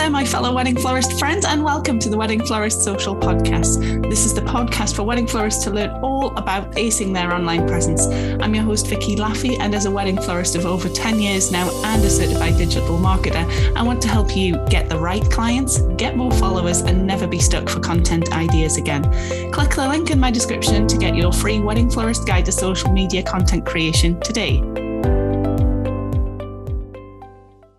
there, my fellow Wedding Florist friends, and welcome to the Wedding Florist Social Podcast. This is the podcast for wedding florists to learn all about acing their online presence. I'm your host, Vicky Laffey, and as a wedding florist of over 10 years now and a certified digital marketer, I want to help you get the right clients, get more followers, and never be stuck for content ideas again. Click the link in my description to get your free Wedding Florist Guide to Social Media Content Creation today.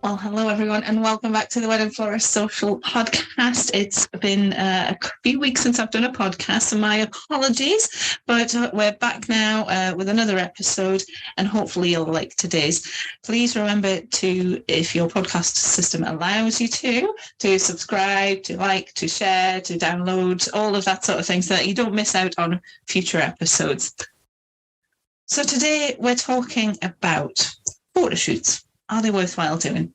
Well, hello everyone, and welcome back to the Wedding Florist Social Podcast. It's been a few weeks since I've done a podcast, so my apologies, but we're back now with another episode, and hopefully you'll like today's. Please remember to, if your podcast system allows you to subscribe, to like, to share, to download, all of that sort of thing, so that you don't miss out on future episodes. So today we're talking about photo shoots. Are they worthwhile doing?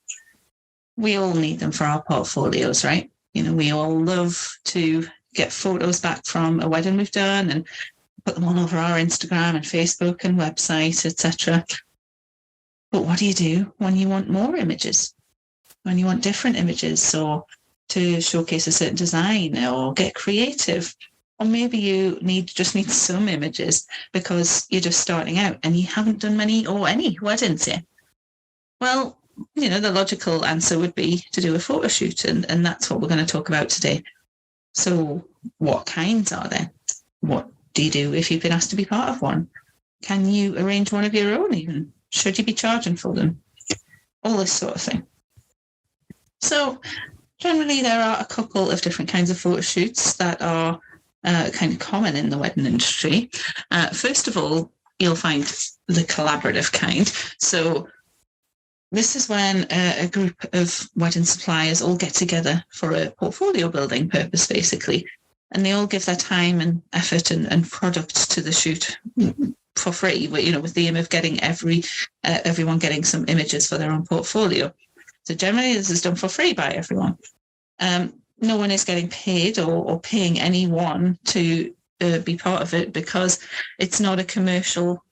We all need them for our portfolios, right? You know, we all love to get photos back from a wedding we've done and put them all over our Instagram and Facebook and website, etc. But what do you do when you want more images? When you want different images, or to showcase a certain design or get creative? Or maybe you just need some images because you're just starting out and you haven't done many or any weddings yet. Well, you know, the logical answer would be to do a photo shoot, and that's what we're going to talk about today. So what kinds are there? What do you do if you've been asked to be part of one? Can you arrange one of your own even? Should you be charging for them? All this sort of thing. So generally there are a couple of different kinds of photo shoots that are kind of common in the wedding industry. First of all, you'll find the collaborative kind. So this is when a group of wedding suppliers all get together for a portfolio building purpose, basically, and they all give their time and effort and product to the shoot for free, you know, with the aim of getting everyone getting some images for their own portfolio. So generally this is done for free by everyone. No one is getting paid or paying anyone to be part of it, because it's not a commercial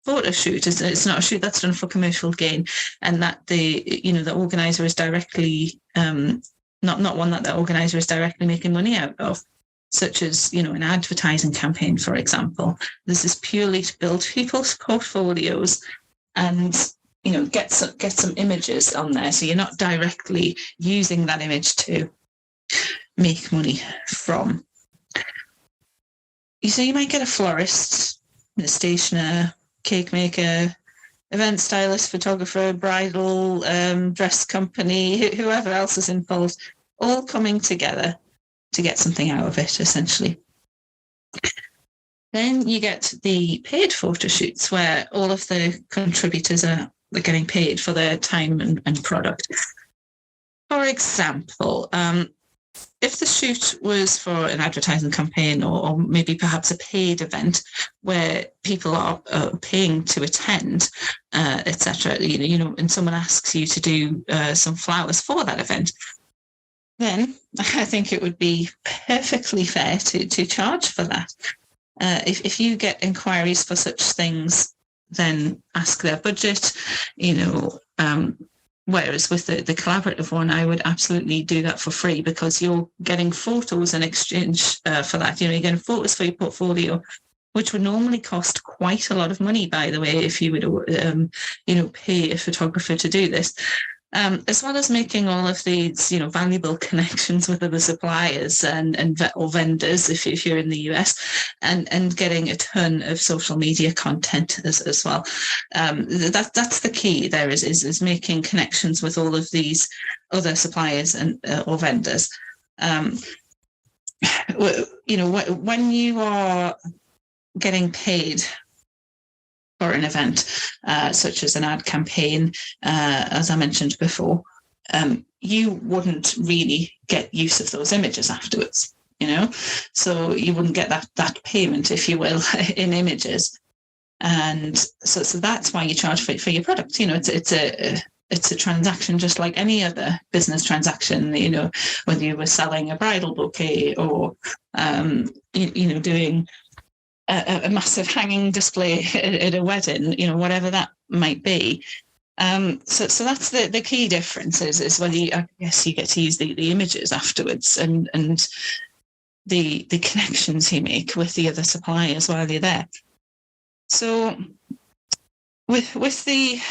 photo shoot. It's not a shoot that's done for commercial gain, and that the organizer is directly not one that the organizer is directly making money out of, such as, you know, an advertising campaign, for example. This is purely to build people's portfolios and, you know, get some images on there, so you're not directly using that image to make money from. So you might get a florist, a stationer, cake maker, event stylist, photographer, bridal dress company, whoever else is involved, all coming together to get something out of it, essentially. Then you get the paid photo shoots, where all of the contributors are getting paid for their time and product. For example, if the shoot was for an advertising campaign, or maybe perhaps a paid event where people are paying to attend, etc., you know, and someone asks you to do some flowers for that event, then I think it would be perfectly fair to charge for that. If you get inquiries for such things, then ask their budget, you know. Whereas with the collaborative one, I would absolutely do that for free, because you're getting photos in exchange for that. You know, you're getting photos for your portfolio, which would normally cost quite a lot of money, by the way, if you would, pay a photographer to do this. As well as making all of these, you know, valuable connections with other suppliers or vendors, if you're in the US, and getting a ton of social media content as well. That's the key. There is making connections with all of these other suppliers and or vendors. You know, when you are getting paid for an event, such as an ad campaign, as I mentioned before, you wouldn't really get use of those images afterwards, you know, so you wouldn't get that payment, if you will, in images. And so that's why you charge for your product. You know, it's a transaction just like any other business transaction, you know, whether you were selling a bridal bouquet or doing a massive hanging display at a wedding, you know, whatever that might be. So that's the key difference is whether I guess you get to use the images afterwards and the connections you make with the other suppliers while you're there. So with these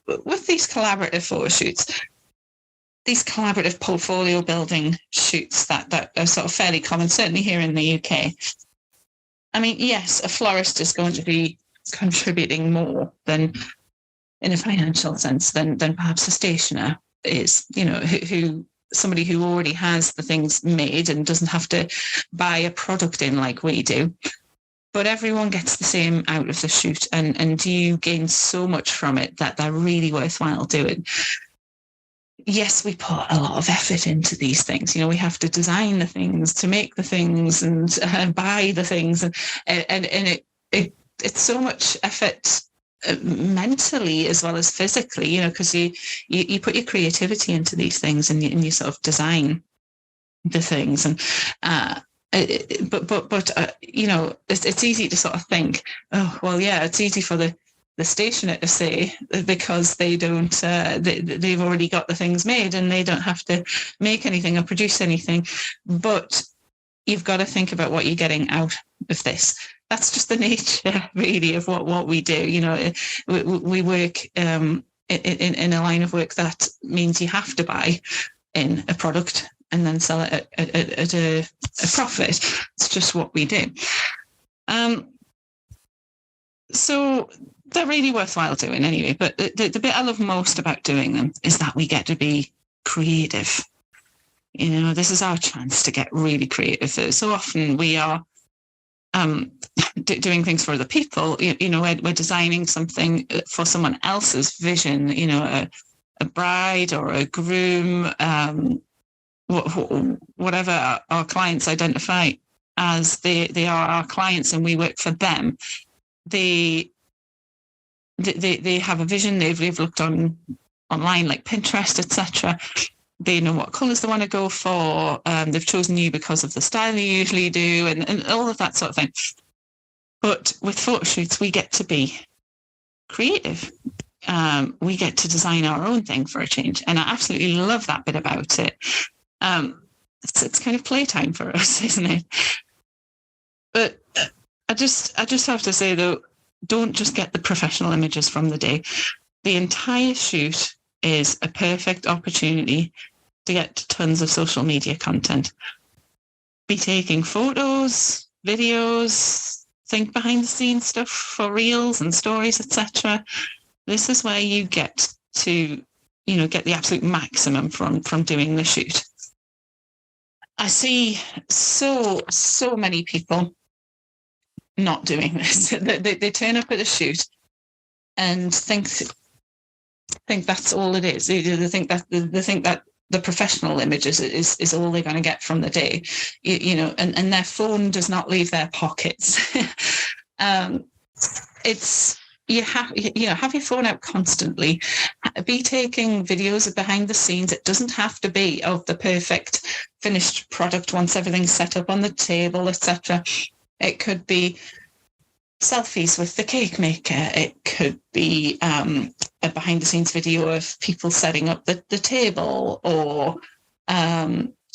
collaborative photo shoots, these collaborative portfolio building shoots that are sort of fairly common, certainly here in the UK. I mean, yes, a florist is going to be contributing more than in a financial sense than perhaps a stationer is, who somebody who already has the things made and doesn't have to buy a product in like we do. But everyone gets the same out of the shoot, and you gain so much from it that they're really worthwhile doing. Yes, we put a lot of effort into these things. We have to design the things, to make the things, and buy the things, and it's so much effort mentally as well as physically, because you put your creativity into these things, and you sort of design the things, and it's easy to sort of think, oh well, yeah, it's easy for the stationer to say, because they don't they've already got the things made and they don't have to make anything or produce anything. But you've got to think about what you're getting out of this. That's just the nature, really, of what we do. We work in a line of work that means you have to buy in a product and then sell it at a profit. It's just what we do. So they're really worthwhile doing anyway. But the bit I love most about doing them is that we get to be creative. This is our chance to get really creative. So often we are doing things for other people. We're designing something for someone else's vision, a bride or a groom, whatever our clients identify as. They are our clients and we work for them. They have a vision. They've looked online like Pinterest, etc. They know what colours they want to go for. They've chosen you because of the style you usually do, and all of that sort of thing. But with photo shoots, we get to be creative. We get to design our own thing for a change, and I absolutely love that bit about it. It's kind of playtime for us, isn't it? But I just have to say, though, don't just get the professional images from the day. The entire shoot is a perfect opportunity to get tons of social media content. Be taking photos, videos, think behind the scenes stuff for reels and stories, etc. This is where you get to, get the absolute maximum from doing the shoot. I see so many people not doing this. They turn up at a shoot and think that's all it is. They think that the professional images is all they're going to get from the day, and their phone does not leave their pockets. It's have your phone out constantly. Be taking videos of behind the scenes. It doesn't have to be of the perfect finished product once everything's set up on the table, etc. It could be selfies with the cake maker. It could be a behind the scenes video of people setting up the table, or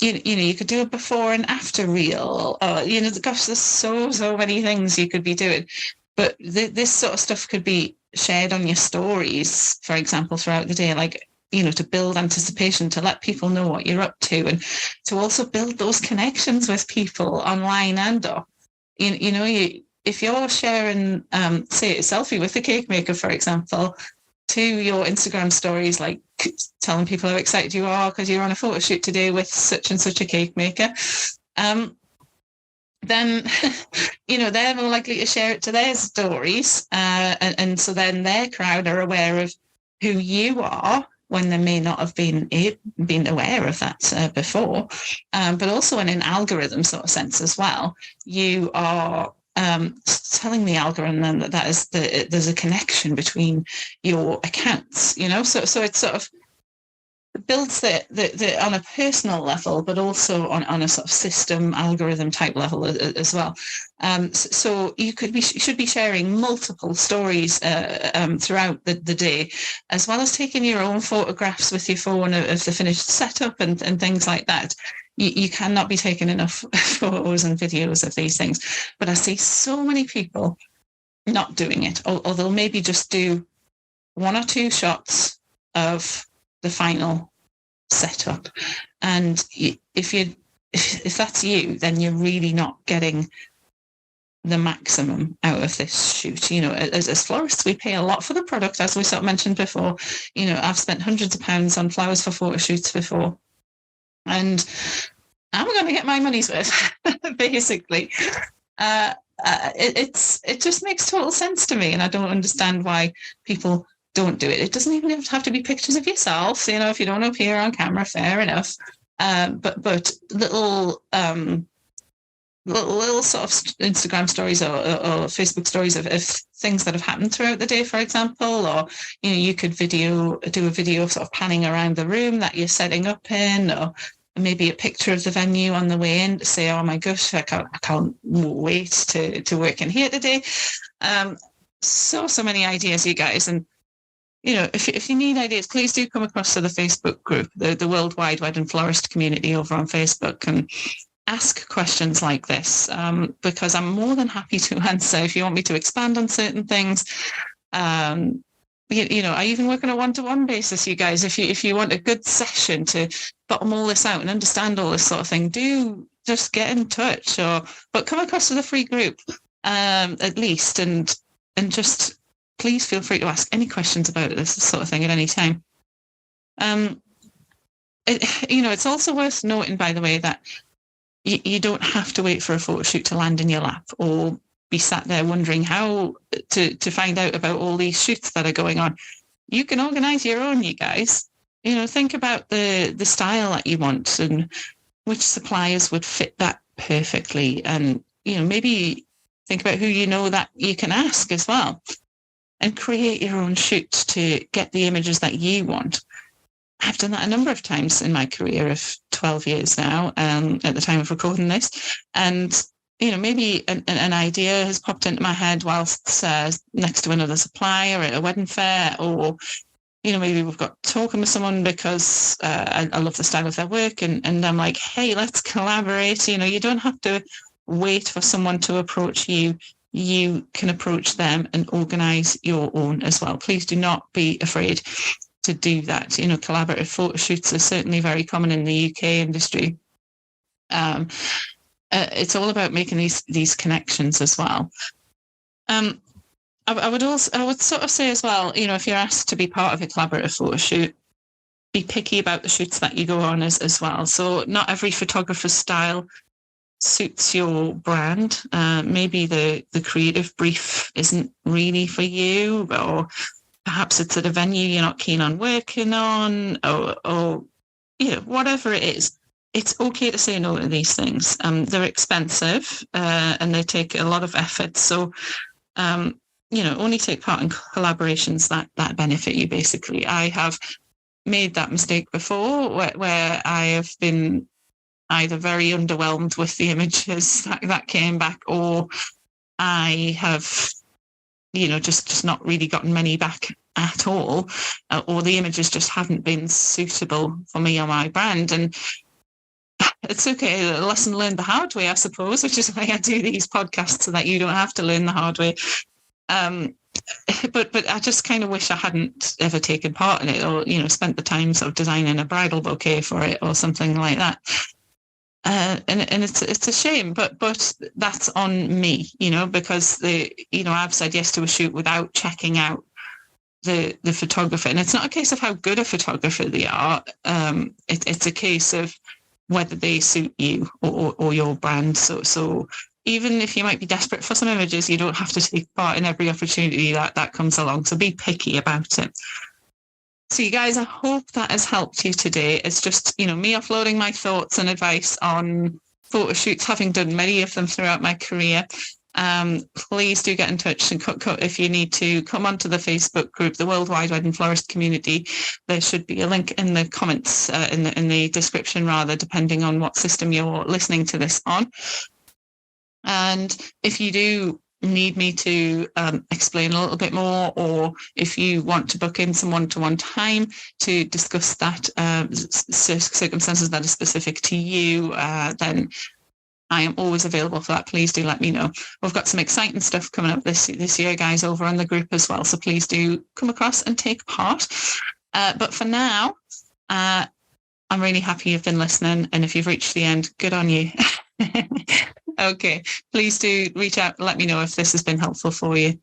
you could do a before and after reel, or gosh, there's so many things you could be doing. But this sort of stuff could be shared on your stories, for example, throughout the day, like, to build anticipation, to let people know what you're up to, and to also build those connections with people online and off. If you're sharing, say, a selfie with the cake maker, for example, to your Instagram stories, like telling people how excited you are because you're on a photo shoot today with such and such a cake maker, then, they're more likely to share it to their stories. And so then their crowd are aware of who you are when they may not have been aware of that before. But also in an algorithm sort of sense as well, you are telling the algorithm that there's a connection between your accounts, so it's sort of builds the on a personal level, but also on a sort of system algorithm type level as well. So you should be sharing multiple stories throughout the day, as well as taking your own photographs with your phone of the finished setup and things like that. You cannot be taking enough photos and videos of these things. But I see so many people not doing it, or they'll maybe just do 1 or 2 shots of the final setup. And if that's you, then you're really not getting the maximum out of this shoot. As florists, we pay a lot for the product, as we sort of mentioned before. I've spent hundreds of pounds on flowers for photo shoots before, and I'm going to get my money's worth, basically. It just makes total sense to me, and I don't understand why people don't do it. It doesn't even have to be pictures of yourself. If you don't appear on camera, fair enough. But little sort of Instagram stories or Facebook stories of things that have happened throughout the day, for example, or you could do a video sort of panning around the room that you're setting up in, or maybe a picture of the venue on the way in to say, oh my gosh, I can't wait to work in here today. So many ideas, you guys. And if you need ideas, please do come across to the Facebook group, the Worldwide Wedding Florist community over on Facebook, and ask questions like this, because I'm more than happy to answer if you want me to expand on certain things. I even work on a one-to-one basis, you guys. If you want a good session to bottom all this out and understand all this sort of thing, do just get in touch, but come across to the free group at least, and just please feel free to ask any questions about this sort of thing at any time. It's also worth noting, by the way, that you don't have to wait for a photo shoot to land in your lap, or be sat there wondering how to find out about all these shoots that are going on. You can organize your own, you guys. Think about the style that you want and which suppliers would fit that perfectly. And, maybe think about who that you can ask as well, and create your own shoot to get the images that you want. I've done that a number of times in my career of 12 years now, at the time of recording this. And, maybe an idea has popped into my head whilst next to another supplier at a wedding fair, or, maybe we've got talking with someone because I love the style of their work, and I'm like, hey, let's collaborate. You don't have to wait for someone to approach you. You can approach them and organize your own as well. Please do not be afraid to do that. Collaborative photo shoots are certainly very common in the UK industry. It's all about making these connections as well. I would sort of say as well, if you're asked to be part of a collaborative photo shoot, be picky about the shoots that you go on as well. So not every photographer's style suits your brand. Maybe the creative brief isn't really for you, or perhaps it's at a venue you're not keen on working on, or whatever it is. It's okay to say no to these things. They're expensive and they take a lot of effort. So, only take part in collaborations that benefit you, basically. I have made that mistake before where I have been either very underwhelmed with the images that came back, or I have, just not really gotten many back at all, or the images just haven't been suitable for me or my brand. And it's okay, a lesson learned the hard way, I suppose, which is why I do these podcasts, so that you don't have to learn the hard way. But I just kind of wish I hadn't ever taken part in it, or, spent the time sort of designing a bridal bouquet for it or something like that. And it's a shame, but that's on me, because I've said yes to a shoot without checking out the photographer. And it's not a case of how good a photographer they are. It's a case of whether they suit you or your brand. So even if you might be desperate for some images, you don't have to take part in every opportunity that comes along. So be picky about it. So you guys, I hope that has helped you today. It's just, me offloading my thoughts and advice on photo shoots, having done many of them throughout my career. please do get in touch, and if you need to come onto the Facebook group, the Worldwide Wedding Florist Community. There should be a link in the comments, in the description rather, depending on what system you're listening to this on. And if you do need me to explain a little bit more, or if you want to book in some one-to-one time to discuss that circumstances that are specific to you, then I am always available for that. Please do let me know. We've got some exciting stuff coming up this year, guys, over on the group as well. So please do come across and take part. But for now, I'm really happy you've been listening. And if you've reached the end, good on you. Okay, please do reach out and let me know if this has been helpful for you.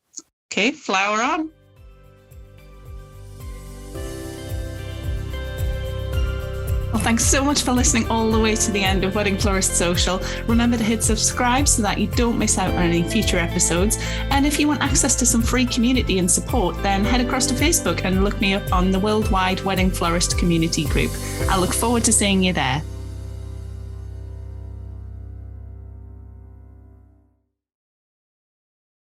Okay, flower on. Well, thanks so much for listening all the way to the end of Wedding Florist Social. Remember to hit subscribe so that you don't miss out on any future episodes. And if you want access to some free community and support, then head across to Facebook and look me up on the Worldwide Wedding Florist Community Group. I look forward to seeing you there.